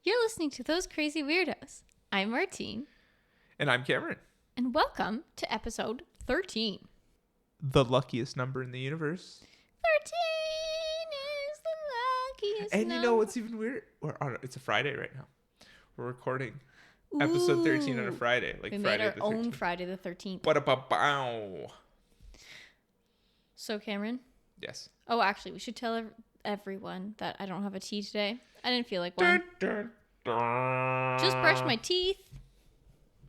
You're listening to Those Crazy Weirdos. I'm Martine. And I'm Cameron. And welcome to episode 13. The luckiest number in the universe. 13 is the luckiest And number. you know what's even weird? It's a Friday right now. We're recording episode 13 on a Friday. Like we Friday made our the own 13th. Friday the 13th. What about bow? So, Cameron? Yes. Oh, actually, we should tell everyone that I don't have a tea today. I didn't feel like one. Just brushed my teeth.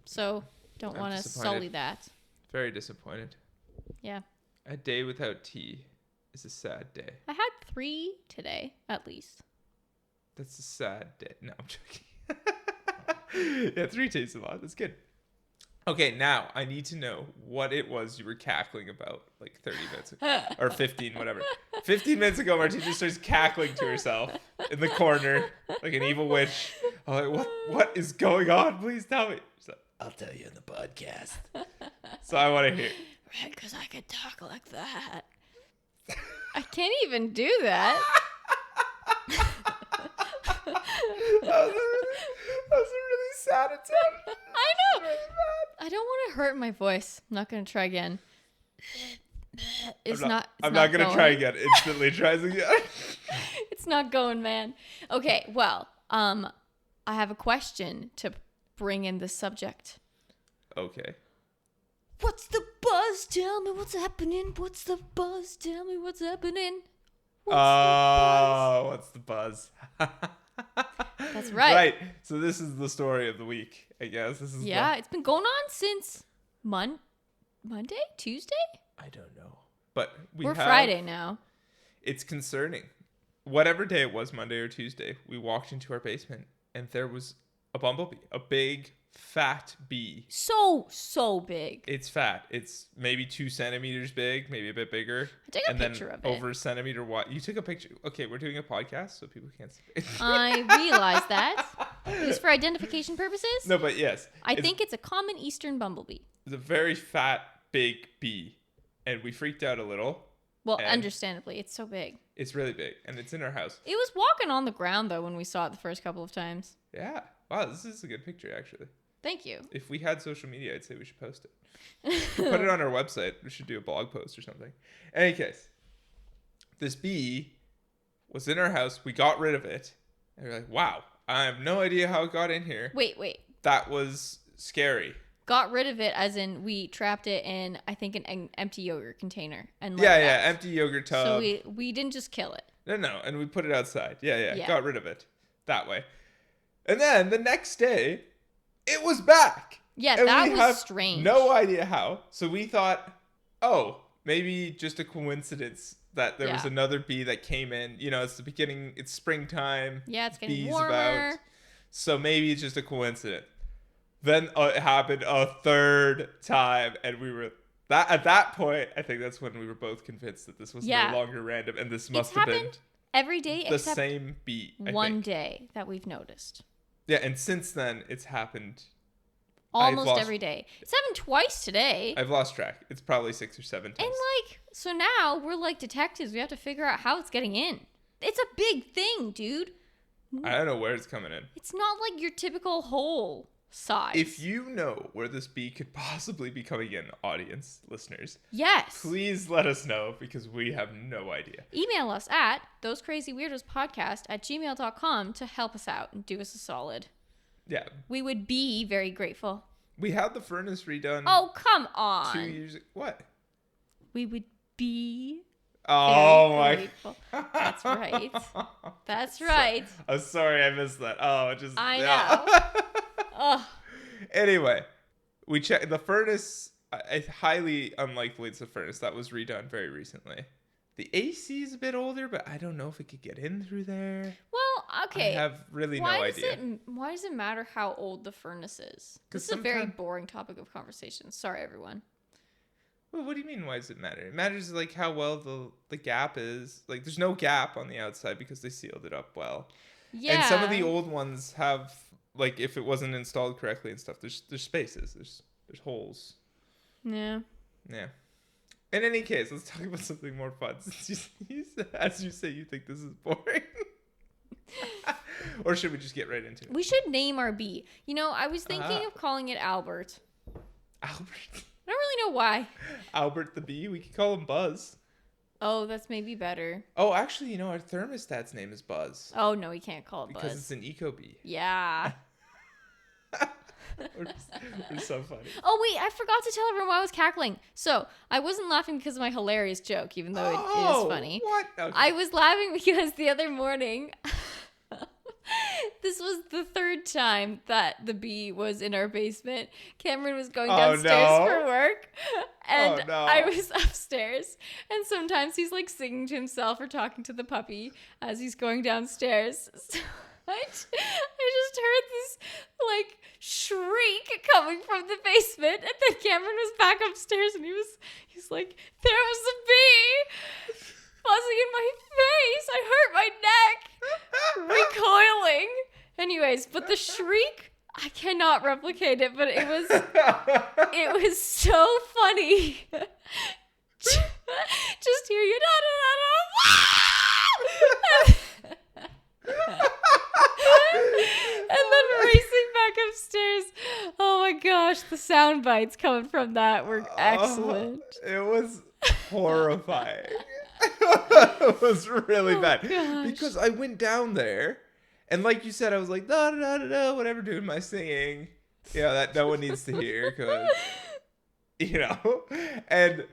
So, don't want to sully that. Very disappointed. Yeah. A day without tea is a sad day. I had 3 today, at least. That's a sad day. No, I'm joking. Yeah, 3 tastes a lot. That's good. Okay, now I need to know what it was you were cackling about like 30 minutes ago. Or 15, whatever. 15 minutes ago, Martine just starts cackling to herself in the corner like an evil witch. I'm like, what is going on? Please tell me. She's like, I'll tell you in the podcast. So I want to hear. Right, because I could talk like that. I can't even do that. That was a really sad attempt. I know. I don't want to hurt my voice. I'm not going to try again. I'm not going to try again. Instantly tries again. It's not going, man. Okay, well, I have a question to bring in this subject. Okay. What's the buzz? Tell me what's happening. What's the buzz? Tell me what's happening. What's the buzz? That's right. Right. So this is the story of the week, I guess. It's been going on since Monday? Tuesday? I don't know. But we're Friday now. It's concerning. Whatever day it was, Monday or Tuesday, we walked into our basement and there was a bumblebee, a big fat bee. So big. It's fat. It's maybe 2 centimeters big, maybe a bit bigger. I took a picture of it. Over a centimeter wide. You took a picture. Okay, we're doing a podcast, so people can't see it. I realized that. It was for identification purposes. No, but yes. I think it's a common eastern bumblebee. It's a very fat, big bee. And we freaked out a little. Well, understandably. It's so big. It's really big. And it's in our house. It was walking on the ground, though, when we saw it the first couple of times. Yeah. Wow, this is a good picture, actually. Thank you. If we had social media, I'd say we should post it. Put it on our website. We should do a blog post or something. In any case, this bee was in our house. We got rid of it. And we're like, wow, I have no idea how it got in here. Wait. That was scary. Got rid of it as in we trapped it in, I think, an empty yogurt container. And Empty yogurt tub. So we didn't just kill it. No. And we put it outside. Yeah. Got rid of it that way. And then the next day, it was back. Yeah, and that we was have strange. No idea how. So we thought, maybe just a coincidence that there was another bee that came in. You know, it's the beginning. It's springtime. Yeah, it's getting bees warmer. About. So maybe it's just a coincidence. Then it happened a third time, and we were at that point. I think that's when we were both convinced that this was no longer random, and this must have been every day the same bee. One day that we've noticed. Yeah, and since then it's happened almost every day. It's happened twice today. I've lost track. It's probably 6 or 7 times. And so now we're like detectives. We have to figure out how it's getting in. It's a big thing, dude. I don't know where it's coming in. It's not like your typical hole size. If you know where this bee could possibly be coming in, audience, listeners, yes, please let us know because we have no idea. Email us at thosecrazyweirdospodcast@gmail.com to help us out and do us a solid. Yeah. We would be very grateful. We had the furnace redone. Oh, come on. 2 years ago. What? We would be very grateful. That's right. That's right. I'm sorry I missed that. I know. Oh. Anyway, we checked the furnace. It's highly unlikely it's a furnace that was redone very recently. The AC is a bit older, but I don't know if it could get in through there. Well, okay. I have really no idea. Why does it matter how old the furnace is? This is a very boring topic of conversation. Sorry, everyone. Well, what do you mean, why does it matter? It matters, how well the gap is. There's no gap on the outside because they sealed it up well. Yeah. And some of the old ones have, if it wasn't installed correctly and stuff, there's spaces. There's holes. Yeah. Yeah. In any case, let's talk about something more fun. As you say, you think this is boring. Or should we just get right into it? We should name our bee. You know, I was thinking of calling it Albert. Albert. I don't really know why. Albert the bee. We could call him Buzz. Oh, that's maybe better. Oh, actually, our thermostat's name is Buzz. Oh, no, we can't call it Buzz. Because it's an eco bee. Yeah. We're so funny. Oh, wait, I forgot to tell everyone why I was cackling. So, I wasn't laughing because of my hilarious joke, even though it is funny. What? Okay. I was laughing because the other morning, this was the third time that the bee was in our basement. Cameron was going downstairs for work, and I was upstairs. And sometimes he's like singing to himself or talking to the puppy as he's going downstairs. So I just heard this like shriek coming from the basement, and then Cameron was back upstairs, and he's like, there was a bee buzzing in my face. I hurt my neck, recoiling. Anyways, but the shriek, I cannot replicate it, but it was so funny. Just hear you and then racing back upstairs. Oh my gosh, the sound bites coming from that were excellent. It was horrifying. It was really bad. Gosh. Because I went down there, and like you said, I was like, da da da da, whatever, doing my singing. That no one needs to hear, because, and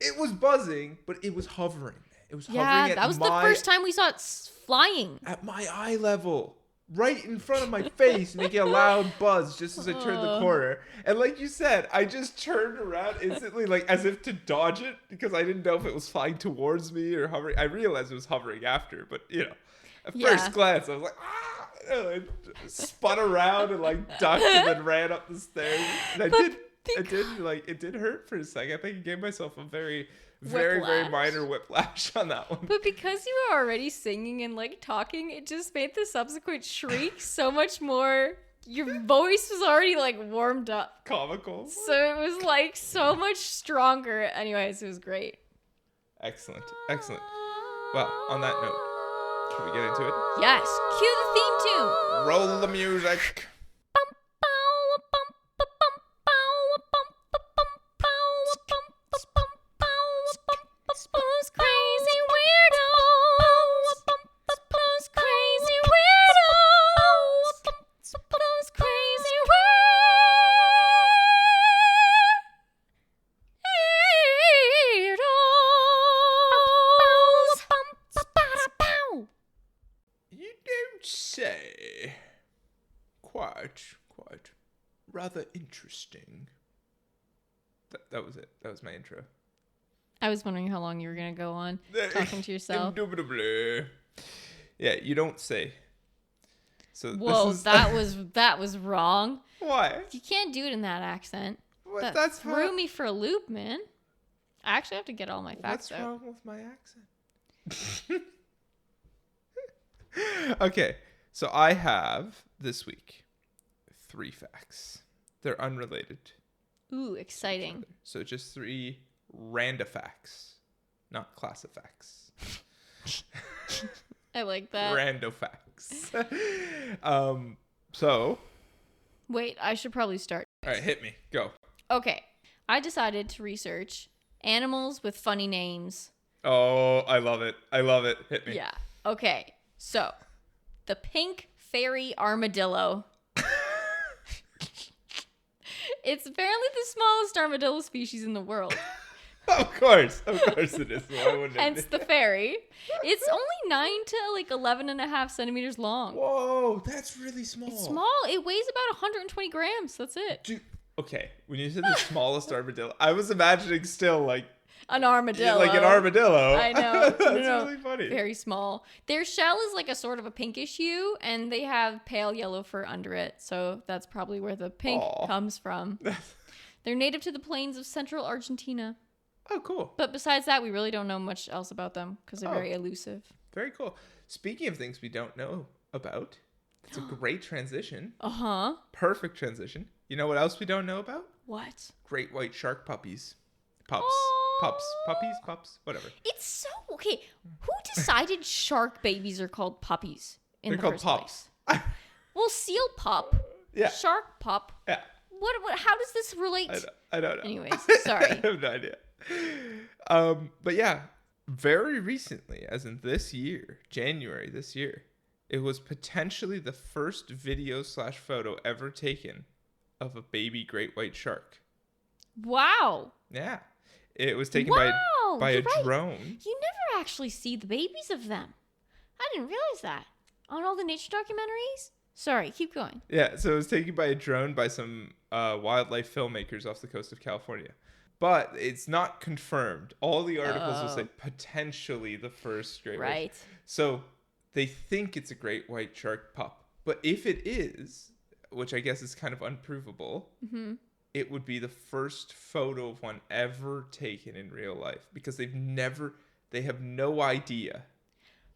it was buzzing, but it was hovering. It was hovering at that was the first time we saw it flying. At my eye level. Right in front of my face, making a loud buzz just as I turned the corner. And like you said, I just turned around instantly, like as if to dodge it, because I didn't know if it was flying towards me or hovering. I realized it was hovering after, but at first glance, I was like, ah! I spun around and like ducked and then ran up the stairs. And it did hurt for a second. I think I gave myself a very minor whiplash on that one. But because you were already singing and like talking, it just made the subsequent shriek so much more. Your voice was already like warmed up. Comical. So it was like so much stronger. Anyways, it was great. Excellent. Well, on that note, can we get into it? Yes. Cue the theme tune. Roll the music. Say, quite rather interesting. That was it. That was my intro. I was wondering how long you were gonna go on talking to yourself. Indubitably. Yeah, you don't say. So whoa, that was wrong. Why? You can't do it in that accent. What? That threw me for a loop, man. I actually have to get all my facts out. What's wrong with my accent? Okay, so I have this week 3 facts. They're unrelated. Ooh, exciting. So just 3 randofacts, not classifacts. I like that. Randofacts. So. Wait, I should probably start. All right, hit me. Go. Okay, I decided to research animals with funny names. Oh, I love it. Hit me. Yeah. Okay. So, the pink fairy armadillo. It's apparently the smallest armadillo species in the world. Of course it is. Why wouldn't it Hence be? the fairy. It's only 9 to like 11.5 centimeters long. Whoa, that's really small. It's small. It weighs about 120 grams. That's it. Dude, okay, when you said the smallest armadillo, I was imagining still like an armadillo. Like an armadillo. I know. That's really funny. Very small. Their shell is like a sort of a pinkish hue, and they have pale yellow fur under it. So that's probably where the pink comes from. They're native to the plains of central Argentina. Oh, cool. But besides that, we really don't know much else about them because they're very elusive. Very cool. Speaking of things we don't know about, it's a great transition. Uh-huh. Perfect transition. You know what else we don't know about? What? Great white shark puppies. Pups. Oh. Pups, whatever. It's so okay. Who decided shark babies are called puppies? They're called pups. Well, seal pup. Yeah. Shark pup. Yeah. What? How does this relate? I don't know. Anyways, sorry. I have no idea. But yeah, very recently, as in this year, January this year, it was potentially the first video/photo ever taken of a baby great white shark. Wow. Yeah. It was taken by a drone. You never actually see the babies of them. I didn't realize that. On all the nature documentaries? Sorry, keep going. Yeah, so it was taken by a drone by some wildlife filmmakers off the coast of California. But it's not confirmed. All the articles will say potentially the first great white. So they think it's a great white shark pup. But if it is, which I guess is kind of unprovable, it would be the first photo of one ever taken in real life. Because they have no idea.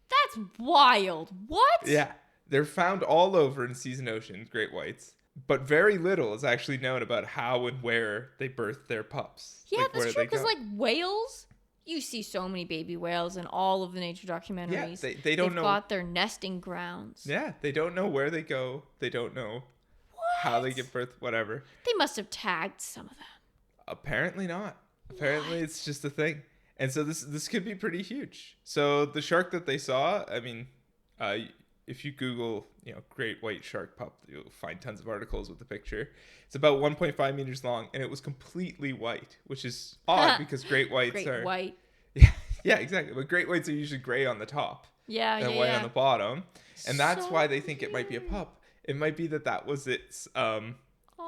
That's wild. What? Yeah. They're found all over in seas and oceans, great whites. But very little is actually known about how and where they birth their pups. Yeah, that's true. Because whales, you see so many baby whales in all of the nature documentaries. Yeah, they don't know. They've got their nesting grounds. Yeah, they don't know where they go. They don't know how they give birth, whatever. They must have tagged some of them. Apparently not. Apparently it's just a thing. And so this could be pretty huge. So the shark that they saw, I mean, if you Google, great white shark pup, you'll find tons of articles with the picture. It's about 1.5 meters long, and it was completely white, which is odd because great whites are white. Yeah, exactly. But great whites are usually gray on the top, and white on the bottom, and that's why they think it might be a pup. It might be that was its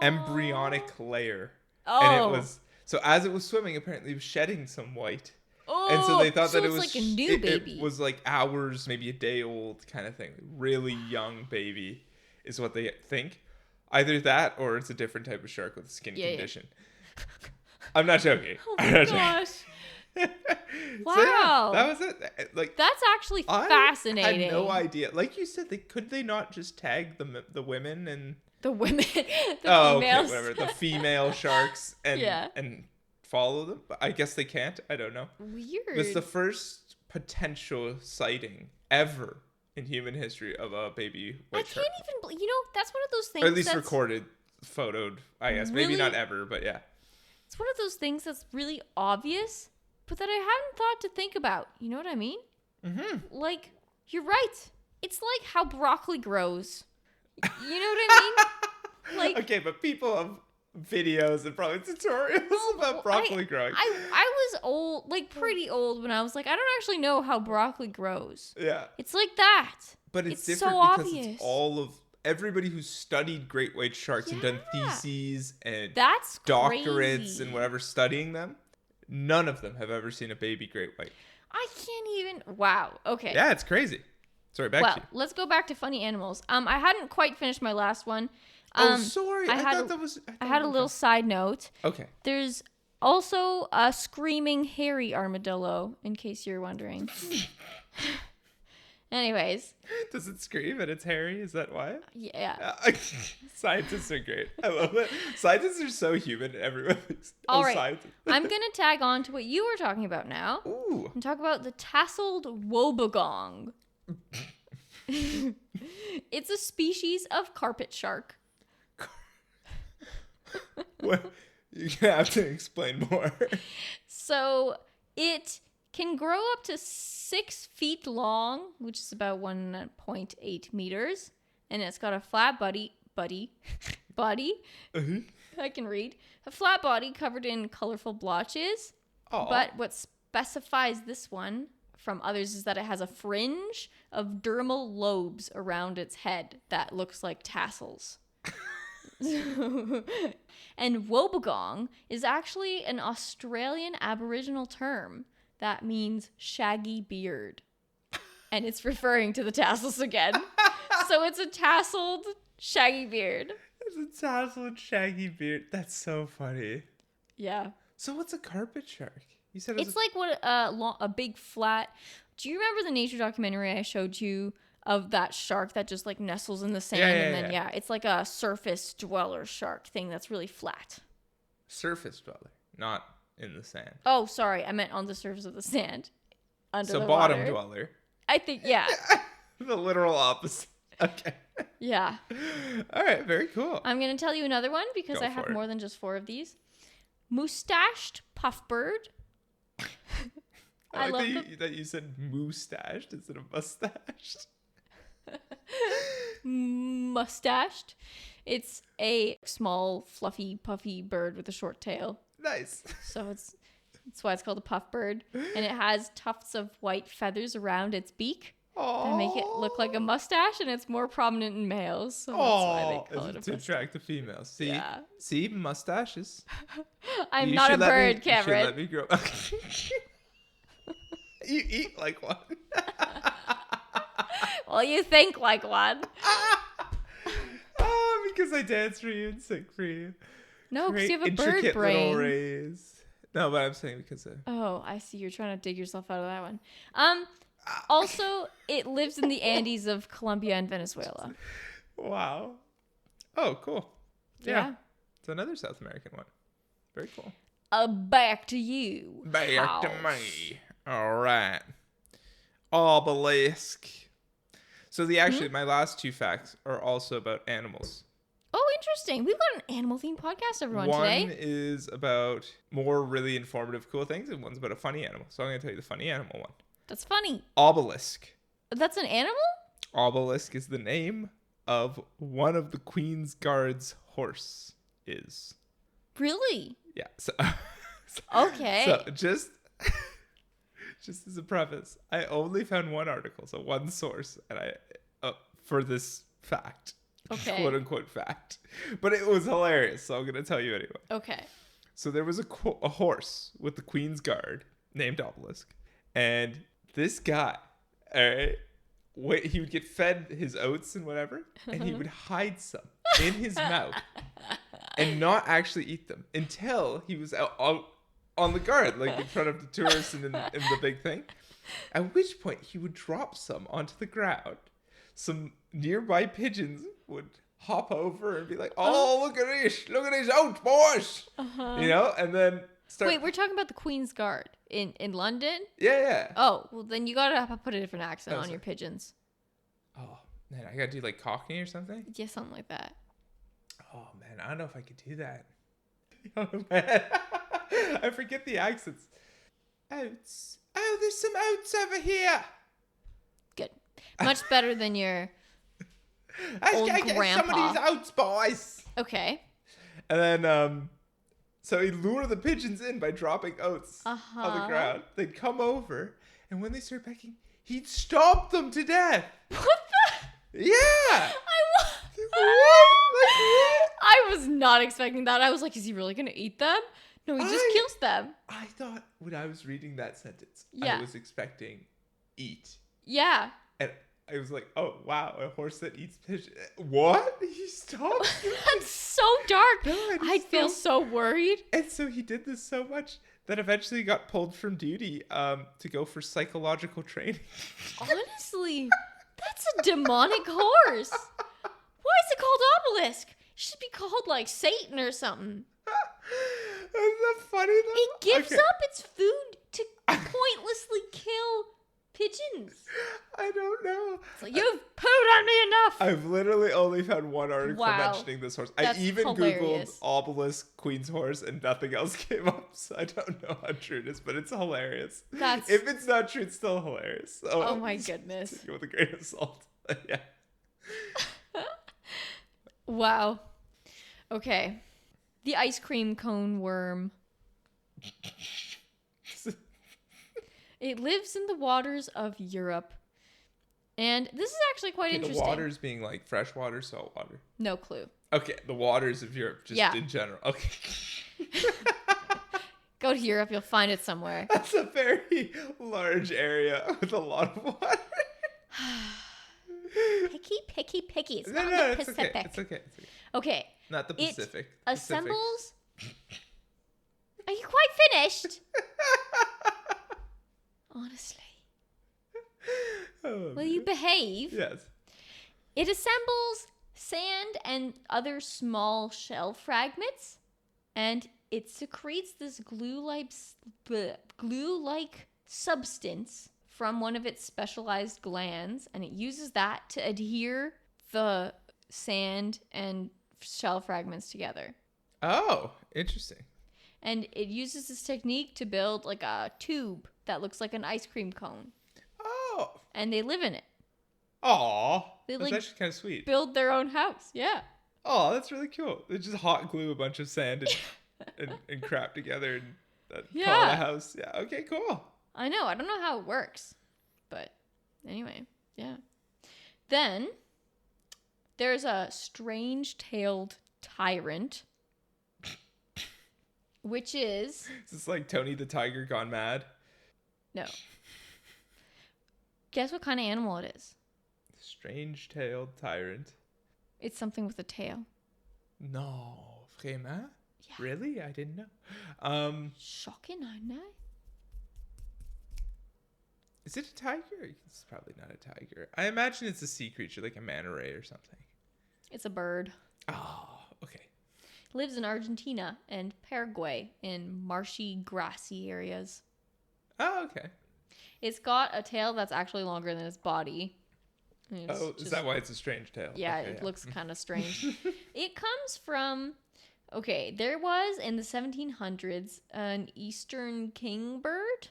embryonic layer, and it was so as it was swimming, apparently it was shedding some white. And so they thought that it was like a new baby. It was like hours, maybe a day old kind of thing. Really young baby is what they think. Either that or it's a different type of shark with a skin condition. Yeah. I'm not joking. Oh my gosh. Wow. So yeah, that was it. That's actually fascinating. I had no idea. Like you said, could they not just tag the women and the women, females? Okay, whatever. The female sharks and follow them, but I guess they can't. I don't know. Weird. It's the first potential sighting ever in human history of a baby white shark. I can't even. That's one of those things. Or at least recorded, photoed. I guess maybe not ever, but yeah. It's one of those things that's really obvious, but that I hadn't thought to think about. You know what I mean? Mm-hmm. Like, you're right. It's like how broccoli grows. You know what I mean? Like, okay, but people have videos and probably tutorials about broccoli growing. I was old, pretty old when I was like, I don't actually know how broccoli grows. Yeah. It's like that. But it's different so because obvious. It's all of everybody who's studied great white sharks and done theses and that's doctorates crazy. And whatever studying them. None of them have ever seen a baby great white. I can't even. Wow. Okay. Yeah, it's crazy. Sorry, back to you. Let's go back to funny animals. I hadn't quite finished my last one. Sorry. I had a little side note. Okay. There's also a screaming hairy armadillo, in case you're wondering. Anyways. Does it scream and it's hairy? Is that why? Yeah. Scientists are great. I love it. Scientists are so human. Everyone thinks. All right. I'm going to tag on to what you were talking about now. Ooh. And talk about the tasseled wobbegong. It's a species of carpet shark. What? You're going to have to explain more. So it can grow up to 6 feet long, which is about 1.8 meters. And it's got a flat body. Uh-huh. I can read. A flat body covered in colorful blotches. Aww. But what specifies this one from others is that it has a fringe of dermal lobes around its head that looks like tassels. And wobbegong is actually an Australian Aboriginal term that means shaggy beard. And it's referring to the tassels again. So it's a tasseled shaggy beard. It's a tasseled shaggy beard. That's so funny. Yeah. So what's a carpet shark? You said it's like what a big flat. Do you remember the nature documentary I showed you of that shark that just nestles in the sand? It's like a surface dweller shark thing that's really flat. Surface dweller, not in the sand. Oh, sorry. I meant on the surface of the sand. Under the bottom water. Dweller. I think, yeah. The literal opposite. Okay. Yeah. All right, very cool. I'm going to tell you another one because I have more than just 4 of these. Mustached puffbird. I like that you said moustached instead of mustached. Mustached. It's a small, fluffy, puffy bird with a short tail. Nice. So that's why it's called a puff bird. And it has tufts of white feathers around its beak that make it look like a mustache, and it's more prominent in males. So that's why they call it a to attract the females. See, yeah. See, mustaches. I'm not a bird, Cameron. You should let me grow. You eat like one. Well, you think like one. Because I dance for you and sing for you. No, because you have a bird brain. Little rays. No, but I'm saying because of... Oh, I see. You're trying to dig yourself out of that one. Also, it lives in the Andes of Colombia and Venezuela. Wow. Oh, cool. Yeah. It's another South American one. Very cool. Back to you. Back to me. All right. Obelisk. So my last 2 facts are also about animals. Oh, interesting. We've got an animal-themed podcast, everyone, today. One is about more really informative, cool things, and one's about a funny animal. So I'm going to tell you the funny animal one. That's funny. Obelisk. That's an animal? Obelisk is the name of one of the Queen's Guard's horse is. Really? Yeah. Okay. So just as a preface, I only found one article, so one source, and for this fact. Okay. Quote unquote fact. But it was hilarious, so I'm going to tell you anyway. Okay. So there was a horse with the Queen's Guard named Obelisk. And this guy, he would get fed his oats and whatever, and he would hide some in his mouth and not actually eat them until he was out on the guard, like in front of the tourists and in the big thing. At which point he would drop some onto the ground. Some nearby pigeons would hop over and be like, "Oh, look at these oats, boys!" You know, and then start. Wait, we're talking about the Queen's Guard in London? Yeah. Oh, well then you gotta put a different accent on your pigeons. Oh man, I gotta do like Cockney or something. Yeah, something like that. Oh man, I don't know if I could do that. Oh man, I forget the accents. Oats. Oh, there's some oats over here. Good. Much better than your old I get grandpa. Some of these oats, boys. Okay. And then, so he'd lure the pigeons in by dropping oats on the ground. They'd come over, and when they start pecking, he'd stomp them to death. What the? Yeah. What? I was not expecting that. I was like, is he really going to eat them? No, he just kills them. I thought when I was reading that sentence, yeah. I was expecting eat. Yeah. And I was like, oh, wow, a horse that eats pigeons. What? He stopped? That's so dark. No, I'd feel so worried. And so he did this so much that eventually got pulled from duty to go for psychological training. Honestly, that's a demonic horse. Why is it called Obelisk? It should be called like Satan or something. Isn't that funny though? It gives up its food to pointlessly kill pigeons. I don't know. It's like, you've pooed on me enough. I've literally only found one article mentioning this horse. That's I even hilarious. Googled Obelisk Queen's horse and nothing else came up. So I don't know how true it is, but it's hilarious. If it's not true, it's still hilarious. So oh my goodness. Take it with a grain of salt. Yeah. Wow. Okay. The ice cream cone worm. It lives in the waters of Europe. And this is actually quite interesting. The waters being like freshwater, saltwater. No clue. Okay, the waters of Europe, just in general. Okay. Go to Europe, you'll find it somewhere. That's a very large area with a lot of water. Picky. It's not the Pacific. It's okay. Okay. Not the Pacific. It assembles. Are you quite finished? Honestly. Oh, will you behave? Yes. It assembles sand and other small shell fragments, and it secretes this glue-like substance from one of its specialized glands, and it uses that to adhere the sand and shell fragments together. Oh, interesting. And it uses this technique to build like a tube that looks like an ice cream cone. Oh. And they live in it. Aw. That's like, actually kind of sweet. Build their own house. Yeah. Oh, that's really cool. They just hot glue a bunch of sand and crap together and call it a house. Yeah. Okay, cool. I know. I don't know how it works. But anyway, yeah. Then there's a strange-tailed tyrant, which is... Is this like Tony the Tiger gone mad? No. Guess what kind of animal it is? Strange-tailed tyrant. It's something with a tail. No. Vraiment? Yeah. Really? I didn't know. Shocking, I know. Is it a tiger? It's probably not a tiger. I imagine it's a sea creature, like a manta ray or something. It's a bird. Oh, okay. Lives in Argentina and Paraguay in marshy, grassy areas. Oh, okay. It's got a tail that's actually longer than its body. Is that why it's a strange tail? Yeah, okay, it looks kind of strange. It comes from... Okay, there was in the 1700s an eastern kingbird.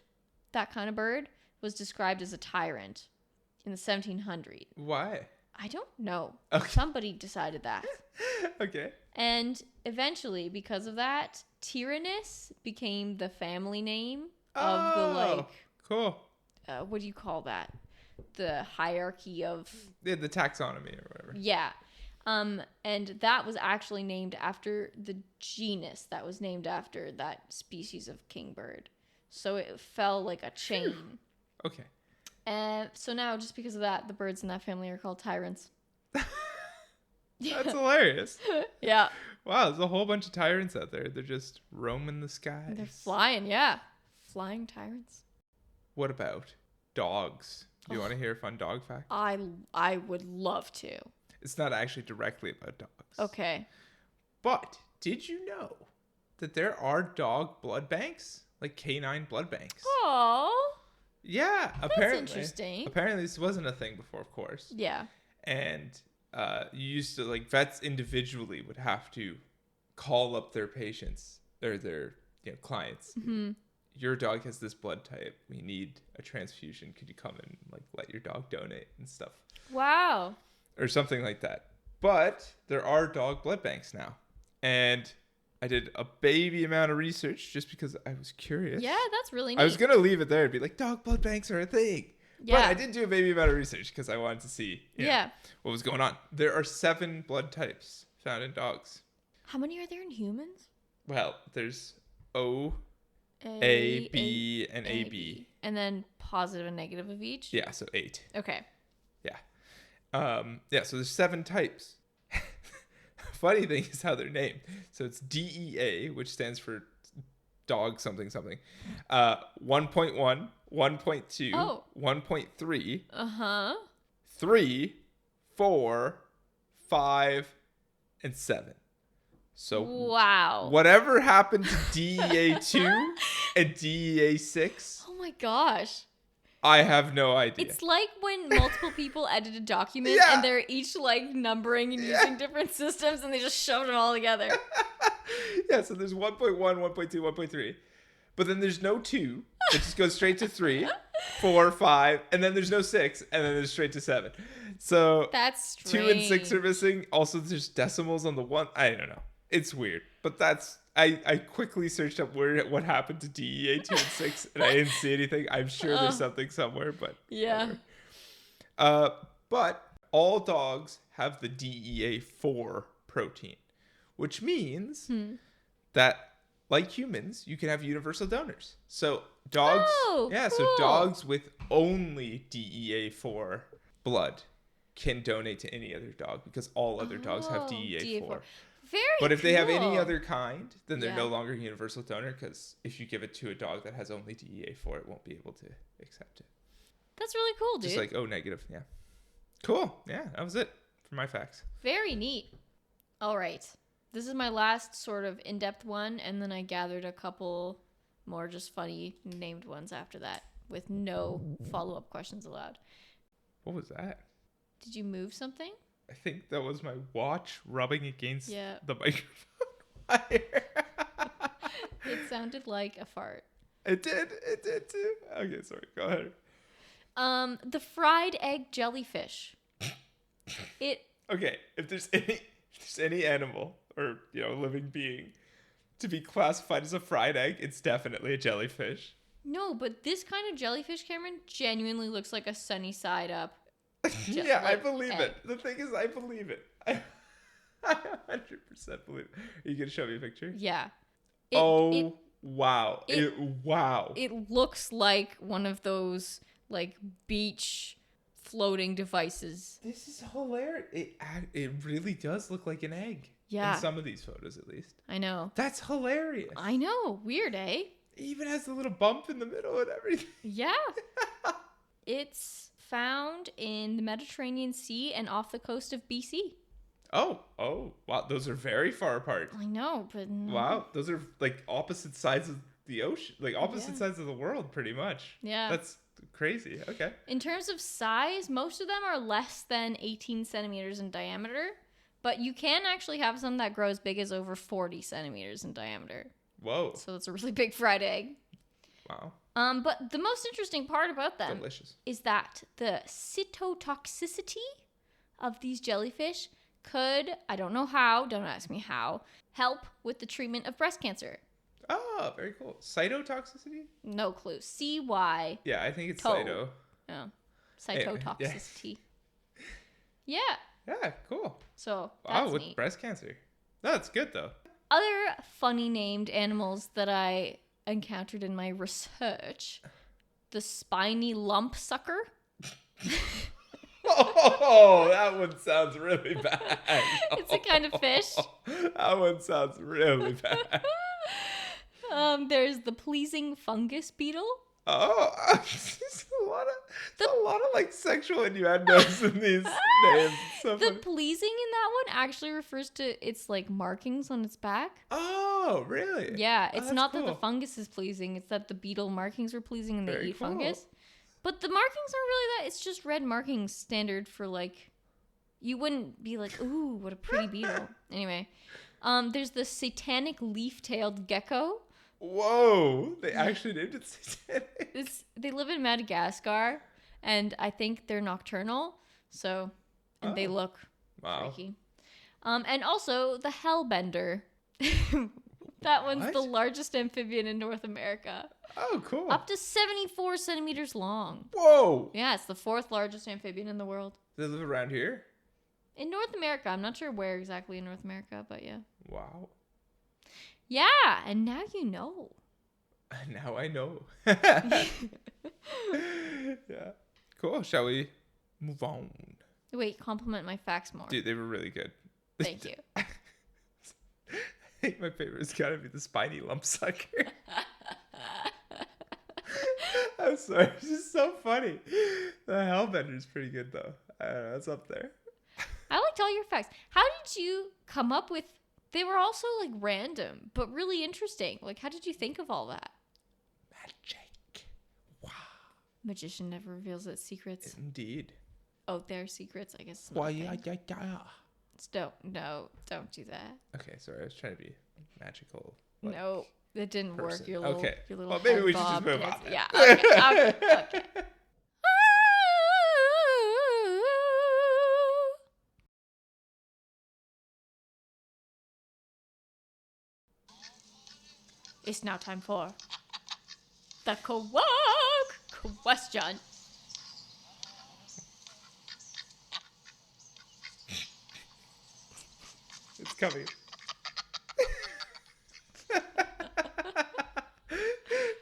That kind of bird was described as a tyrant in the 1700s. Why? I don't know. Okay. Somebody decided that. Okay. And eventually, because of that, Tyrannus became the family name of the, like... Cool. What do you call that? The hierarchy of... Yeah, the taxonomy or whatever. Yeah. And that was actually named after the genus that was named after that species of kingbird. So it fell like a chain. Okay. So now, just because of that, the birds in that family are called tyrants. That's hilarious. Yeah. Wow, there's a whole bunch of tyrants out there. They're just roaming the skies. They're flying, yeah. Flying tyrants. What about dogs? Do you want to hear a fun dog fact? I would love to. It's not actually directly about dogs. Okay. But did you know that there are dog blood banks? Like canine blood banks. Oh. Yeah, That's interesting. Apparently this wasn't a thing before, of course. Yeah. And you used to, like, vets individually would have to call up their patients or their clients. Mm-hmm. Your dog has this blood type. We need a transfusion. Could you come and like let your dog donate and stuff? Wow. Or something like that. But there are dog blood banks now. And I did a baby amount of research just because I was curious. Yeah, that's really neat. I was going to leave it there and be like, dog blood banks are a thing. Yeah. But I did do a baby amount of research because I wanted to see what was going on. There are 7 blood types found in dogs. How many are there in humans? Well, there's O, A, B, and AB. And then positive and negative of each? Yeah, so 8. Okay. Yeah. So there's 7 types. Funny thing is how they're named. So it's DEA, which stands for dog something something. 1.1, 1.2, 1.3. Uh-huh. 3, 4, 5, and 7. So wow. Whatever happened to DEA 2 and DEA 6? Oh my gosh. I have no idea. It's like when multiple people edit a document and they're each like numbering and using different systems and they just shoved it all together. Yeah, so there's 1.1, 1.2, 1.3. But then there's no 2. It just goes straight to 3, 4, 5, and then there's no 6, and then there's straight to 7. So that's strange. 2 and 6 are missing. Also, there's decimals on the 1. I don't know. It's weird. But that's... I quickly searched up what happened to DEA 2 and 6, and I didn't see anything. I'm sure there's something somewhere, but... Yeah. But all dogs have the DEA 4 protein, which means that, like humans, you can have universal donors. So dogs... cool. So dogs with only DEA 4 blood can donate to any other dog because all other dogs have DEA 4. But if they have any other kind, then they're no longer a universal donor because if you give it to a dog that has only DEA 4, it won't be able to accept it. That's really cool, dude. Just like O negative, yeah. Cool. Yeah, that was it for my facts. Very neat. All right. This is my last sort of in-depth one, and then I gathered a couple more just funny named ones after that with no follow-up questions allowed. What was that? Did you move something? I think that was my watch rubbing against Yeah. the microphone wire. It sounded like a fart. It did too. Okay, sorry. Go ahead. The fried egg jellyfish. Okay, if there's any animal or living being to be classified as a fried egg, it's definitely a jellyfish. No, but this kind of jellyfish, Cameron, genuinely looks like a sunny side up. Yeah, I believe it. The thing is, I believe it. I 100% believe it. Are you gonna show me a picture? Yeah. Wow. Wow. It looks like one of those like beach floating devices. This is hilarious. It really does look like an egg. Yeah. In some of these photos, at least. I know. That's hilarious. I know. Weird, eh? It even has a little bump in the middle and everything. Yeah. It's found in the Mediterranean Sea and off the coast of BC. Oh, wow. Those are very far apart. I know, but... Wow. Those are like opposite sides of the ocean. Like opposite sides of the world, pretty much. Yeah. That's crazy. Okay. In terms of size, most of them are less than 18 centimeters in diameter. But you can actually have some that grow as big as over 40 centimeters in diameter. Whoa. So it's a really big fried egg. Wow. But the most interesting part about them is that the cytotoxicity of these jellyfish could, I don't know how, don't ask me how, help with the treatment of breast cancer. Oh, very cool. Cytotoxicity? No clue. C-Y. Yeah, I think it's cyto. Oh, cytotoxicity. Yeah. Yeah, cool. So, that's with neat. Breast cancer. No, that's good, though. Other funny named animals that I encountered in my research. The spiny lump sucker. Oh, that one sounds really bad. It's a kind of fish. That one sounds really bad. There's the pleasing fungus beetle. Oh, there's a lot of like sexual innuendos in these names. So the pleasing in that one actually refers to its like markings on its back. Oh, really? Yeah, it's not cool. that the fungus is pleasing, it's that the beetle markings were pleasing and they eat cool. fungus. But the markings aren't really that, it's just red markings standard for like, you wouldn't be like, ooh, what a pretty beetle. Anyway, there's the satanic leaf-tailed gecko. Whoa, they actually named it satanic. They live in Madagascar, and I think they're nocturnal, so, and they look freaky. And also the hellbender. That one's the largest amphibian in North America. Oh, cool. Up to 74 centimeters long. Whoa. Yeah, it's the 4th largest amphibian in the world. They live around here? In North America. I'm not sure where exactly in North America, but yeah. Wow. Yeah, and now you know. Now I know. Yeah. Cool. Shall we move on? Wait, compliment my facts more. Dude, they were really good. Thank you. I think my favorite has got to be the spiny lump sucker. I'm sorry. It's just so funny. The hellbender is pretty good, though. I don't know. It's up there. I liked all your facts. How did you come up with... They were also, like, random, but really interesting. Like, how did you think of all that? Magic. Wow. Magician never reveals its secrets. Indeed. Oh, their secrets, I guess. Why? Don't do that. Okay, sorry. I was trying to be magical. No, it didn't work. Your little, your little well, maybe we should bob just move dance. on. Then. Yeah. Okay. It's now time for the Quack question. It's coming.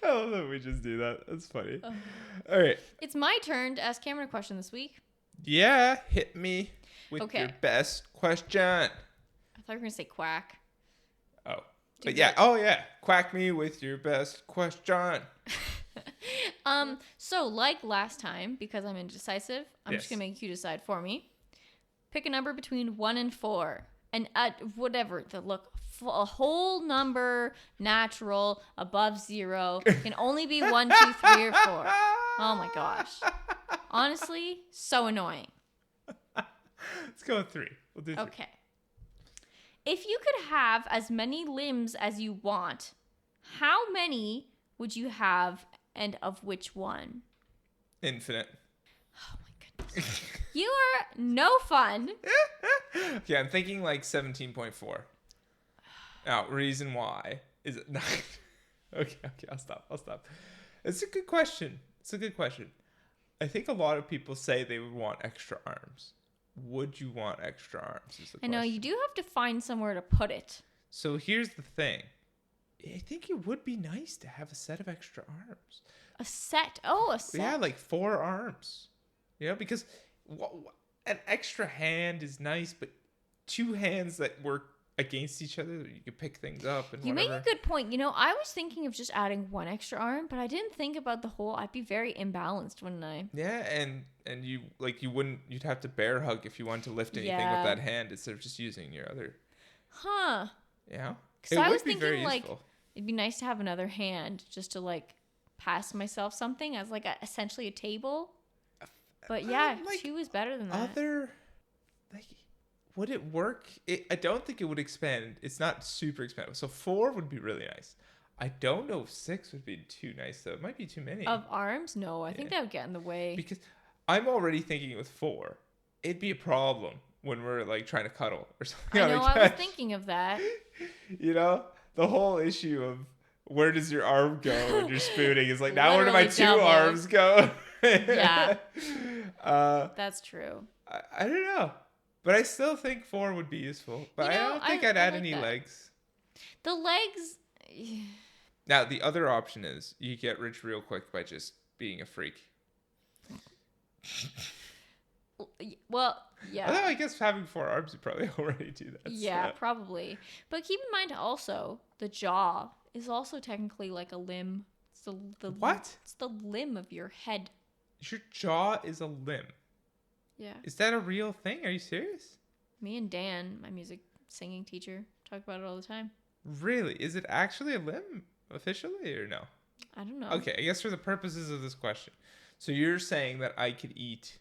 I love that we just do that. That's funny. All right. It's my turn to ask Cameron a question this week. Yeah, hit me with your best question. I thought you were going to say quack. Oh. But yeah. Oh, yeah. Quack me with your best question. So like last time, because I'm indecisive, I'm just going to make you decide for me. Pick a number between 1 and 4. And whatever, a whole number, natural, above 0, can only be 1, 2, 3, or 4. Oh my gosh. Honestly, so annoying. Let's go with 3. We'll do 3. Okay. If you could have as many limbs as you want, how many would you have and of which one? Infinite. Oh my goodness. You are no fun. Okay, I'm thinking like 17.4. Now, reason why is it not? Okay, I'll stop. It's a good question. I think a lot of people say they would want extra arms. Would you want extra arms is the question. I know, you do have to find somewhere to put it. So here's the thing. I think it would be nice to have a set of extra arms. A set? Oh, a set. Yeah, like 4 arms. You know, because an extra hand is nice, but 2 hands that work against each other, you could pick things up and you whatever. make a good point. You know, I was thinking of just adding 1 extra arm, but I didn't think about the whole. I'd be very imbalanced, wouldn't I? Yeah, and you'd have to bear hug if you wanted to lift anything with that hand instead of just using your other. Huh. Yeah. Because I was thinking like it'd be nice to have another hand just to like pass myself something as like essentially a table. But yeah, like 2 is better than that. Would it work? I don't think it would expand. It's not super expandable. So 4 would be really nice. I don't know if 6 would be too nice, though. It might be too many. Of arms? No, I think that would get in the way. Because I'm already thinking with 4, it'd be a problem when we're like trying to cuddle or something. I know, I was thinking of that. You know, the whole issue of where does your arm go when you're spooning is like, now where do my 2 arms go? Yeah. That's true. I don't know. But I still think 4 would be useful. But I don't think I'd add any legs. The legs... Now, the other option is you get rich real quick by just being a freak. Well, yeah. Although I guess having 4 arms, you probably already do that. Yeah, probably. But keep in mind also, the jaw is also technically like a limb. It's the what? It's the limb of your head. Your jaw is a limb? Yeah. Is that a real thing? Are you serious? Me and Dan, my music singing teacher, talk about it all the time. Really? Is it actually a limb officially or no? I don't know. Okay, I guess for the purposes of this question. So you're saying that I could eat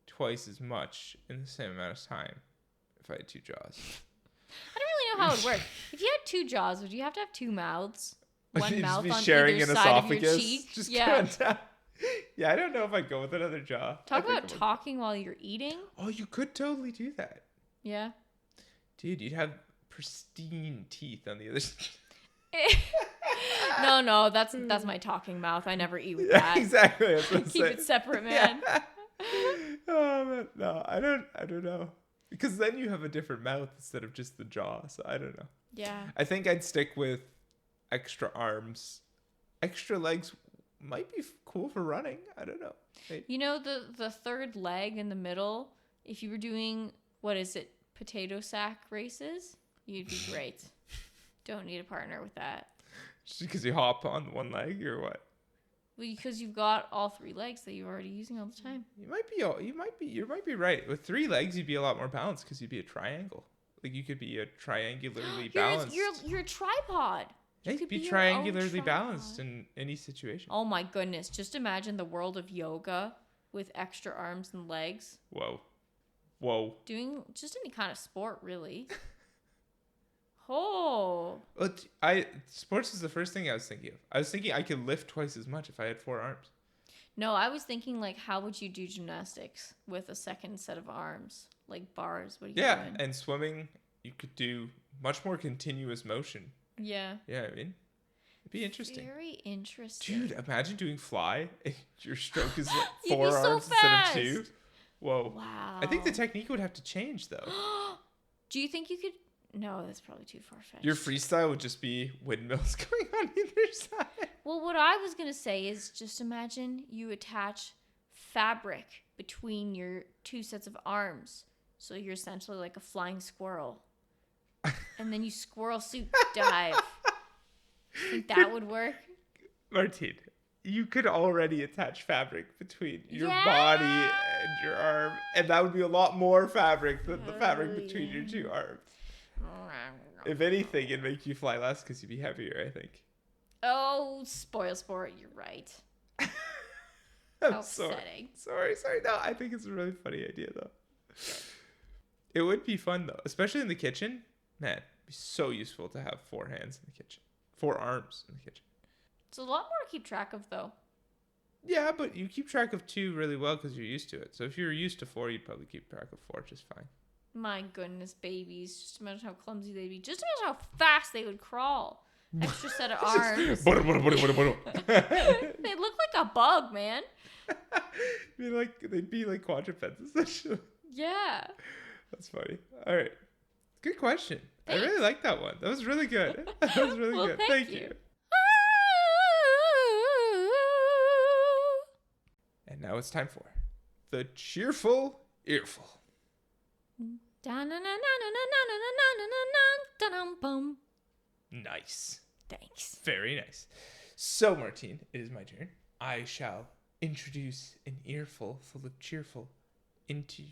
twice as much in the same amount of time if I had 2 jaws. I don't really know how it would work. If you had 2 jaws, would you have to have 2 mouths? One mouth on sharing either an side esophagus, of your cheek? just yeah. Yeah, I don't know if I'd go with another jaw. Talk about talking while you're eating. Oh, you could totally do that. Yeah. Dude, you'd have pristine teeth on the other side. No, that's my talking mouth. I never eat with that. Exactly. Keep it separate, man. Yeah. Oh man, no, I don't know. Because then you have a different mouth instead of just the jaw. So I don't know. Yeah. I think I'd stick with extra arms. Extra legs might be cool for running. I don't know. Maybe. You know, the third leg in the middle, if you were doing, potato sack races, you'd be great. Don't need a partner with that. Just because you hop on one leg or what? Well, because you've got all 3 legs that you're already using all the time. You might be right. With 3 legs, you'd be a lot more balanced because you'd be a triangle. Like you could be a triangularly balanced. You're a tripod. Yeah, you could be triangularly balanced in any situation. Oh my goodness. Just imagine the world of yoga with extra arms and legs. Whoa. Doing just any kind of sport, really. Oh. Well, sports is the first thing I was thinking of. I was thinking I could lift twice as much if I had 4 arms. No, I was thinking like, how would you do gymnastics with a second set of arms? Like bars, what are you doing? Yeah, and swimming, you could do much more continuous motion. Yeah. Yeah, I mean, it'd be interesting. Very interesting. Dude, imagine doing fly. Your stroke is like 4 You'd be so arms instead of fast. 2. Whoa. Wow. I think the technique would have to change, though. Do you think you could... No, that's probably too far-fetched. Your freestyle would just be windmills going on either side. Well, what I was going to say is just imagine you attach fabric between your 2 sets of arms. So you're essentially like a flying squirrel. And then you squirrel suit dive. Think that would work? Martine, you could already attach fabric between your body and your arm. And that would be a lot more fabric than the fabric between your 2 arms. If anything, it'd make you fly less because you'd be heavier, I think. Oh, spoil sport, you're right. I'm upsetting. Sorry. No, I think it's a really funny idea, though. It would be fun though, especially in the kitchen. Man, it'd be so useful to have 4 hands in the kitchen, 4 arms in the kitchen. It's a lot more to keep track of, though. Yeah, but you keep track of 2 really well because you're used to it. So if you're used to 4, you'd probably keep track of 4 just fine. My goodness, babies. Just imagine how clumsy they'd be. Just imagine how fast they would crawl. Extra set of arms. They look like a bug, man. They'd be like quadrupeds, essentially. Yeah. That's funny. All right. Good question. Thanks. I really like that one. That was really good. That was really good. Thank you. And now it's time for the cheerful earful. Nice. Thanks. Very nice. So, Martine, it is my turn. I shall introduce an earful full of cheerful into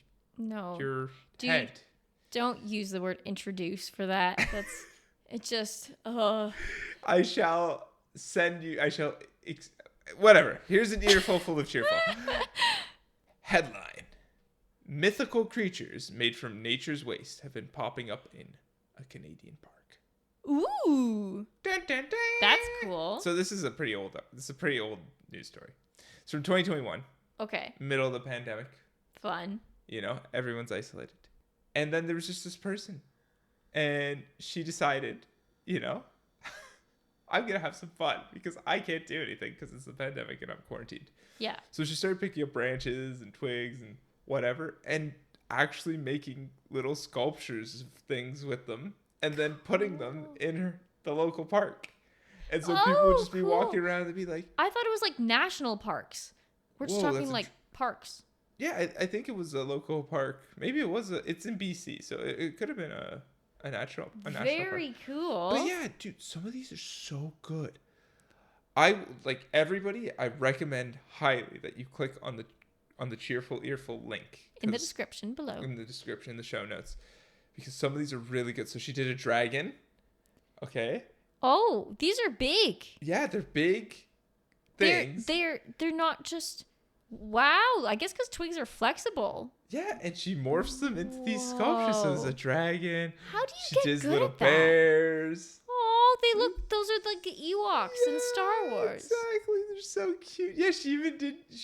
your head. Don't use the word introduce for that. That's it. Just I shall send you. Whatever. Here's an earful full of cheerful. Headline: Mythical creatures made from nature's waste have been popping up in a Canadian park. Ooh. Dun, dun, dun. That's cool. So this is a pretty old news story. It's from 2021. Okay. Middle of the pandemic. Fun. Everyone's isolated. And then there was just this person. And she decided, I'm going to have some fun because I can't do anything because it's the pandemic and I'm quarantined. Yeah. So she started picking up branches and twigs and whatever and actually making little sculptures of things with them and then putting them in the local park. And so people would just be walking around and be like... I thought it was like national parks. We're just talking like parks. Yeah, I think it was a local park. Maybe it was it's in BC, so it could have been a national park. Very cool. But yeah, dude, some of these are so good. I recommend highly that you click on the cheerful earful link in the description below. In the description, in the show notes, because some of these are really good. So she did a dragon. Okay. Oh, these are big. Yeah, they're big things. They're not just. Wow, I guess because twigs are flexible. Yeah, and she morphs them into these sculptures. So there's a dragon. How do you she get does good little at that? Bears. Oh, those are like the Ewoks in Star Wars. Exactly, they're so cute. Yeah, she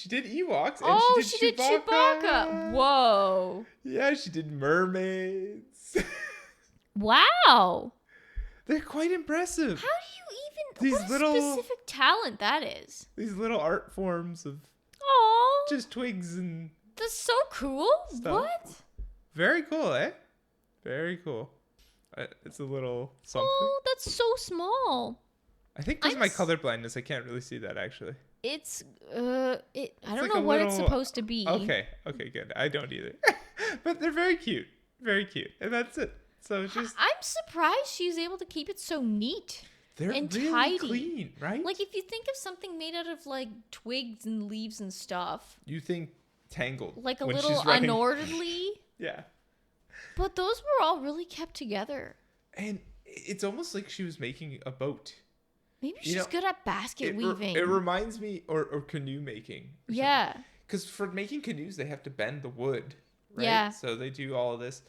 did Ewoks. And she did Chewbacca. Whoa. Yeah, she did mermaids. Wow. They're quite impressive. How do you even... what a specific talent that is. These little art forms of... Oh, just twigs and... That's so cool. Stuff. What? Very cool, eh? Very cool. It's a little something. Oh, that's so small. I think because of my color blindness, I can't really see that, actually. It's, I don't know what it's supposed to be. Okay, good. I don't either. But they're very cute. Very cute. And that's it. So just... I'm surprised she's able to keep it so neat. They're and really tidy. Clean, right? Like if you think of something made out of like twigs and leaves and stuff. You think Tangled. Like a little unorderly. Yeah. But those were all really kept together. And it's almost like she was making a boat. Maybe she's good at basket weaving. It reminds me, or canoe making. Yeah. Because for making canoes, they have to bend the wood, right? Yeah. So they do all of this.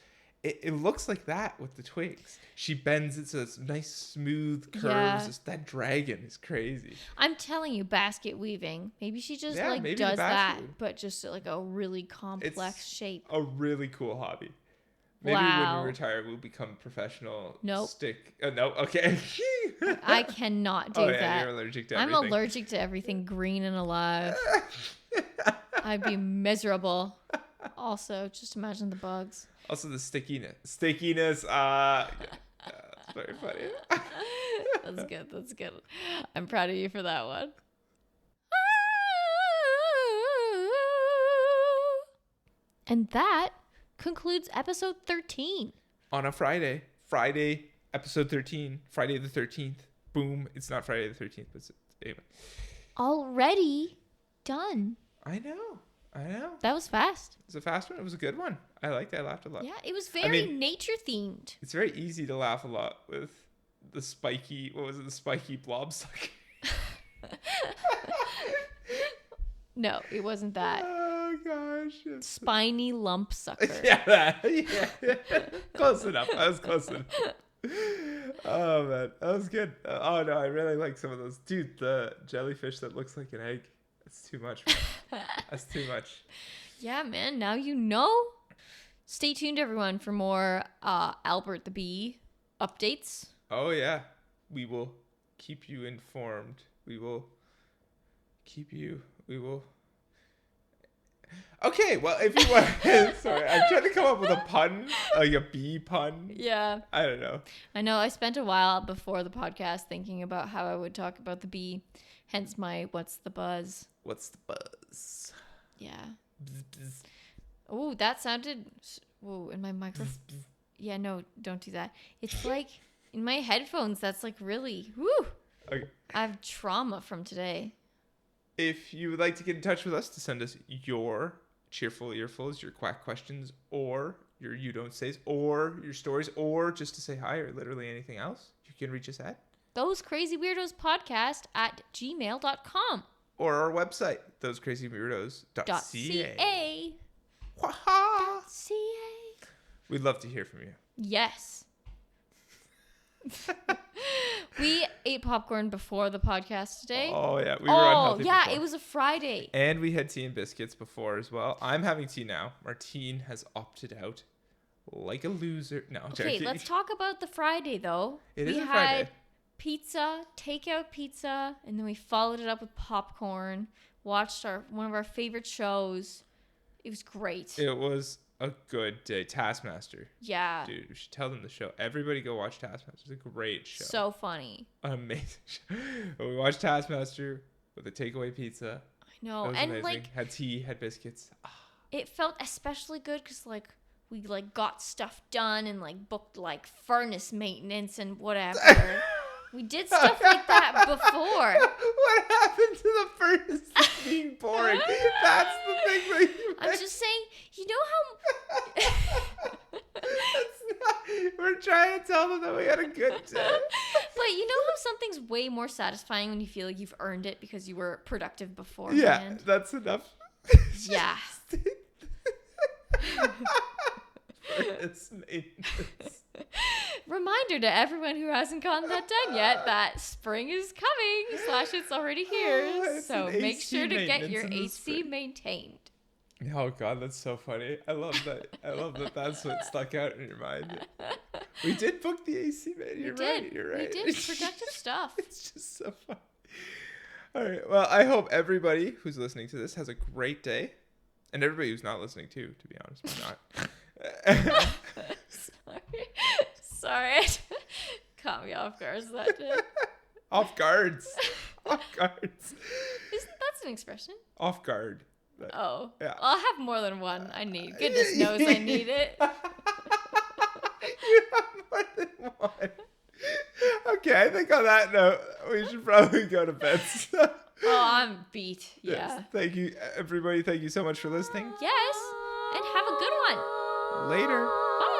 It looks like that with the twigs. She bends it so it's nice, smooth curves. Yeah. That dragon is crazy. I'm telling you, basket weaving. Maybe she just does that, but just like a really complex shape. A really cool hobby. Maybe when we retire, we'll become professional. Nope. No, okay. I cannot do that. You're allergic to everything. I'm allergic to everything green and alive. I'd be miserable. Also, just imagine the bugs. Also, the stickiness. It's very funny. That's good. I'm proud of you for that one. And that concludes episode 13. On a Friday, episode 13, Friday the 13th. Boom. It's not Friday the 13th, but anyway. Already done. I know. That was fast. It was a fast one. It was a good one. I liked it. I laughed a lot. Yeah, it was very nature themed. It's very easy to laugh a lot with the spiky, the spiky blob sucker. No, it wasn't that. Oh gosh. Spiny lump sucker. Yeah. Close enough. I was close enough. Oh man, that was good. Oh no, I really like some of those. Dude, the jellyfish that looks like an egg. That's too much, man. That's too much. Yeah, man. Now you know. Stay tuned, everyone, for more Albert the Bee updates. Oh yeah, we will keep you informed. We will. Okay, well, if you want, sorry, I'm trying to come up with a pun, like a bee pun. Yeah. I don't know. I know. I spent a while before the podcast thinking about how I would talk about the bee. Hence my what's the buzz. What's the buzz? Yeah. Bzz, bzz. Oh, that sounded. Whoa, in my microphone. Yeah, no, don't do that. It's like in my headphones. That's like really. Woo. Okay. I have trauma from today. If you would like to get in touch with us to send us your cheerful earfuls, your quack questions, or your you don't says, or your stories, or just to say hi, or literally anything else, you can reach us at thosecrazyweirdospodcast at gmail.com. Or our website, thosecrazyweirdos.ca. .ca. We'd love to hear from you. Yes. We ate popcorn before the podcast today. Oh yeah, we were unhealthy yeah, before. it was a Friday. And we had tea and biscuits before as well. I'm having tea now. Martine has opted out like a loser. No, okay, let's talk about the Friday though. It is a Friday. We had pizza, takeout pizza, and then we followed it up with popcorn. Watched one of our favorite shows. It was great. It was a good day. Taskmaster. Yeah. Dude, we should tell them the show. Everybody go watch Taskmaster. It's a great show. So funny. Amazing show. We watched Taskmaster with a takeaway pizza. I know. It was and amazing. like Had tea, had biscuits. It felt especially good because like we like got stuff done and like booked like furnace maintenance and whatever. We did stuff like that before. What happened to the furnace being boring? That's the thing that you I'm just saying, you know how... We're trying to tell them that we had a good day. But you know how something's way more satisfying when you feel like you've earned it because you were productive beforehand? Yeah, that's enough. Yeah. Furnace maintenance. Reminder to everyone who hasn't gotten that done yet that spring is coming / it's already here. So make sure to get your AC maintained. Oh God, that's so funny. I love that. That's what stuck out in your mind. We did book the AC, man. You're right. We did productive stuff. It's just so funny. All right. Well, I hope everybody who's listening to this has a great day, and everybody who's not listening too. To be honest, we're not. Sorry. Caught me off guard. That did. Off guards. That's an expression. Off guard. Oh. Yeah. I'll have more than one. I need. Goodness knows I need it. You have more than one. Okay, I think on that note, we should probably go to bed. Oh, I'm beat. Yeah. Yes. Thank you, everybody. Thank you so much for listening. Yes. And have a good one. Later. Bye.